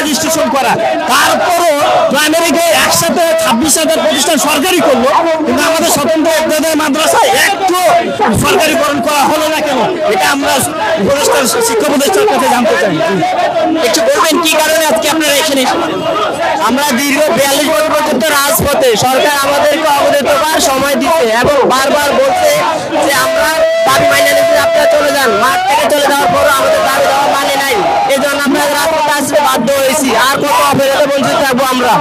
Registration করা, তারপরও আমেরিকায় একসাথে 26,000 প্রতিষ্ঠান সরকারি করলো, কিন্তু আমাদের স্বতন্ত্র ইবতেদায়ী মাদ্রাসা একটু সরকারিকরণ করা হলো না কেন? এটা আমরা উপদেষ্টার শিক্ষা উপদেষ্টার কাছে জানতে চাই। একটু বলবেন কি কারণে আজকে আপনারা এখানে এসেছেন? আমরা দীর্ঘ 42 বছর পর্যন্ত রাজপথে, সরকার আমাদেরকে অবৈধবার সময় দিচ্ছে এবং বারবার বলছে যে আমরা দাবি মাইনে নিচ্ছি, আপনারা চলে যান। মাঠ থেকে চলে যাওয়ার পরও আমাদের দাবি দেওয়া মানে নাই, এই জন্য আমরা রাজপথে আসতে বাধ্য হয়েছি। আর কত অপেক্ষাতে বঞ্চিত থাকবো আমরা?